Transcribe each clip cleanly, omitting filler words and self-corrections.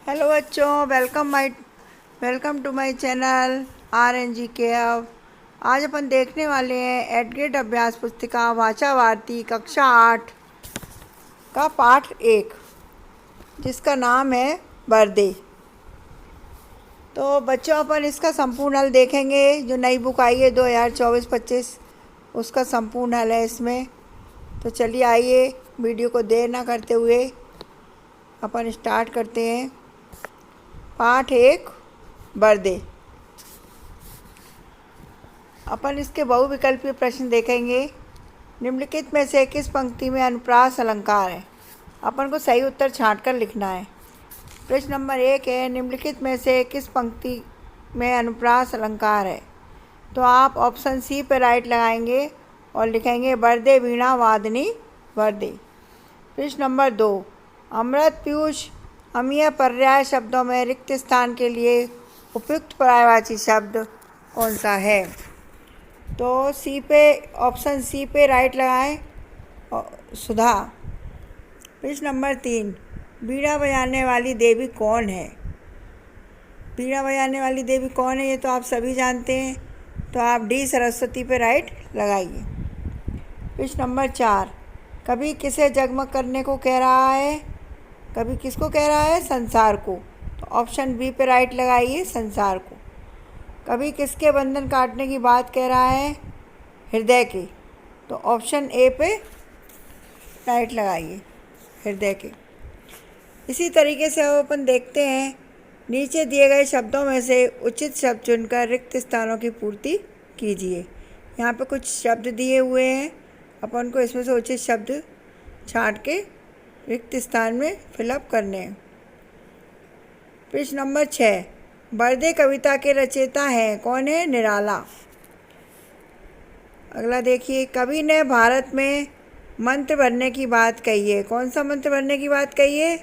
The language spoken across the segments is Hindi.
हेलो बच्चों, welcome to my channel RNG आज अपन देखने वाले हैं एडग्रेड अभ्यास पुस्तिका वाचा वार्ती कक्षा 8 का पाठ 1, जिसका नाम है बर्दे। तो बच्चों, अपन इसका संपूर्ण हल देखेंगे। जो नई बुक आई है 2024-25, उसका संपूर्ण हल है इसमें। तो चलिए आइए, वीडियो को देर ना करते हुए अपन स्टार्ट करते हैं। पाठ 1 बर्दे। अपन इसके बहुविकल्पीय प्रश्न देखेंगे। निम्नलिखित में से किस पंक्ति में अनुप्रास अलंकार है? अपन को सही उत्तर छांट कर लिखना है। प्रश्न नंबर 1 है, निम्नलिखित में से किस पंक्ति में अनुप्रास अलंकार है? तो आप ऑप्शन सी पर राइट लगाएंगे और लिखेंगे बर्दे वीणा वादनी बर्दे। प्रश्न नंबर 2, अमृत पीयूष अमीय पर्याय शब्दों में रिक्त स्थान के लिए उपयुक्त पर्यायवाची शब्द कौन सा है? तो सी पे, ऑप्शन सी पे राइट लगाएं, सुधा। प्रश्न नंबर 3, बीड़ा बजाने वाली देवी कौन है? बीड़ा बजाने वाली देवी कौन है, ये तो आप सभी जानते हैं। तो आप डी सरस्वती पे राइट लगाइए। प्रश्न नंबर 4, कभी किसे जगमग करने को कह रहा है? कभी किसको कह रहा है? संसार को। तो ऑप्शन बी पे राइट लगाइए, संसार को। कभी किसके बंधन काटने की बात कह रहा है? हृदय के। तो ऑप्शन ए पे राइट लगाइए, हृदय के। इसी तरीके से अब अपन देखते हैं, नीचे दिए गए शब्दों में से उचित शब्द चुनकर रिक्त स्थानों की पूर्ति कीजिए। यहाँ पे कुछ शब्द दिए हुए हैं, अपन को इसमें से उचित शब्द छांट के रिक्त स्थान में फिलअप करने हैं। प्रश्न नंबर 6, बर्दे कविता के रचयिता हैं? कौन है? निराला। अगला देखिए, कवि ने भारत में मंत्र भरने की बात कही है। कौन सा मंत्र भरने की बात कही है?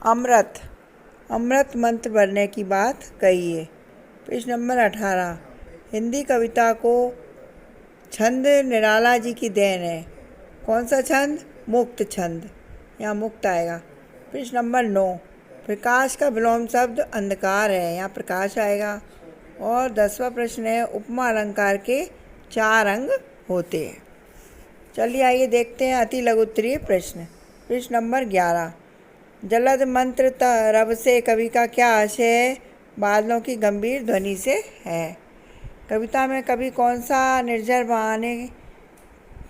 अमृत मंत्र भरने की बात कही है। प्रश्न नंबर 18, हिंदी कविता को छंद निराला जी की देन है। कौन सा छंद? मुक्त छंद, यहाँ मुक्त आएगा। प्रश्न नंबर 9, प्रकाश का विलोम शब्द अंधकार है, यहाँ प्रकाश आएगा। और 10वां प्रश्न है, उपमा अलंकार के 4 अंग होते हैं। चलिए आइए देखते हैं अति लघुत्तरीय प्रश्न। प्रश्न नंबर 11, जलद मंत्र रब से कवि का क्या आशय है? बादलों की गंभीर ध्वनि से है। कविता में कवि कौन सा निर्जर बहाने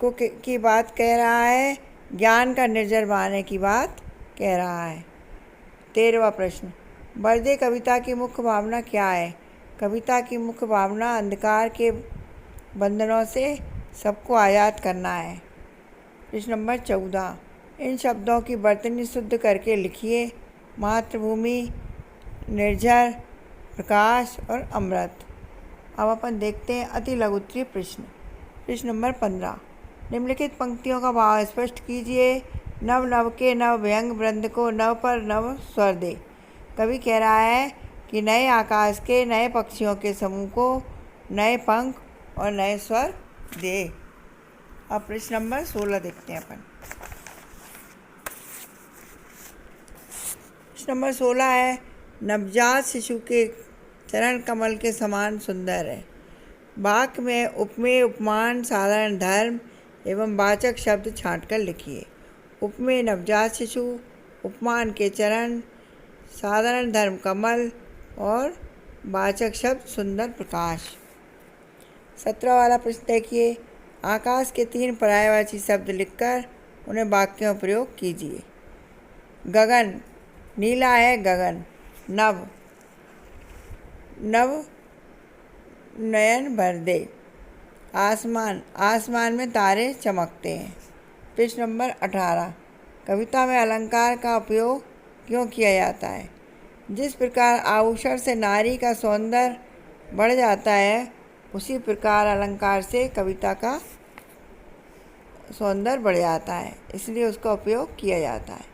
को की बात कह रहा है? ज्ञान का निर्जर बहाने की बात कह रहा है। 13वां प्रश्न, बर्दे कविता की मुख्य भावना क्या है? कविता की मुख्य भावना अंधकार के बंधनों से सबको आज़ाद करना है। प्रश्न नंबर 14, इन शब्दों की वर्तनी शुद्ध करके लिखिए। मातृभूमि, निर्झर, प्रकाश और अमृत। अब अपन देखते हैं अति लघुत्तरीय प्रश्न। प्रश्न नंबर 15, निम्नलिखित पंक्तियों का भाव स्पष्ट कीजिए। नव नव के नव व्यंग वृंद को नव पर नव स्वर दे। कवि कह रहा है कि नए आकाश के नए पक्षियों के समूह को नए पंख और नए स्वर दे। अब प्रश्न नंबर 16 देखते हैं अपन। प्रश्न नंबर 16 है, नवजात शिशु के चरण कमल के समान सुंदर है। वाक्य में उपमेय, उपमान, साधारण धर्म एवं वाचक शब्द छांटकर लिखिए। उपमेय नवजात शिशु, उपमान के चरण, साधारण धर्म कमल और वाचक शब्द सुंदर प्रकाश। 17 वाला प्रश्न देखिए, आकाश के 3 पर्यायवाची शब्द लिखकर उन्हें वाक्यों में प्रयोग कीजिए। गगन, नीला है गगन। नव नयन भर दे। आसमान, आसमान में तारे चमकते हैं। प्रश्न नंबर 18, कविता में अलंकार का उपयोग क्यों किया जाता है? जिस प्रकार आभूषण से नारी का सौंदर्य बढ़ जाता है, उसी प्रकार अलंकार से कविता का सौंदर्य बढ़ जाता है, इसलिए उसका उपयोग किया जाता है।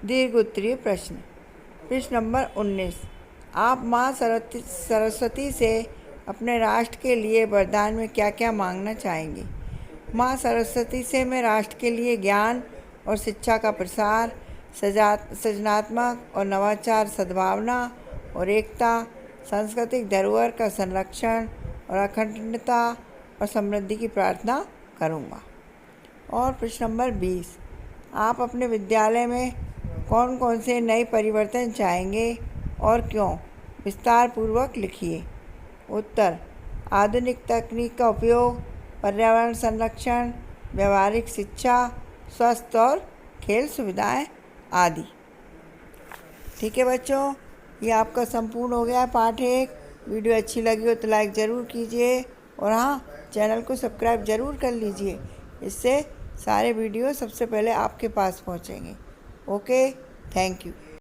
दीर्घ उत्तरीय प्रश्न। प्रश्न नंबर 19, आप माँ सरस्वती से अपने राष्ट्र के लिए वरदान में क्या क्या मांगना चाहेंगे? माँ सरस्वती से मैं राष्ट्र के लिए ज्ञान और शिक्षा का प्रसार, सृजनात्मक और नवाचार, सद्भावना और एकता, सांस्कृतिक धरोहर का संरक्षण और अखंडता और समृद्धि की प्रार्थना करूँगा। और प्रश्न नंबर 20, आप अपने विद्यालय में कौन कौन से नए परिवर्तन चाहेंगे और क्यों? विस्तार पूर्वक लिखिए। उत्तर: आधुनिक तकनीक का उपयोग, पर्यावरण संरक्षण, व्यवहारिक शिक्षा, स्वास्थ्य और खेल सुविधाएं आदि। ठीक है बच्चों, ये आपका संपूर्ण हो गया पाठ 1। वीडियो अच्छी लगी हो तो लाइक ज़रूर कीजिए और हाँ, चैनल को सब्सक्राइब ज़रूर कर लीजिए। इससे सारे वीडियो सबसे पहले आपके पास पहुँचेंगे। Okay, thank you.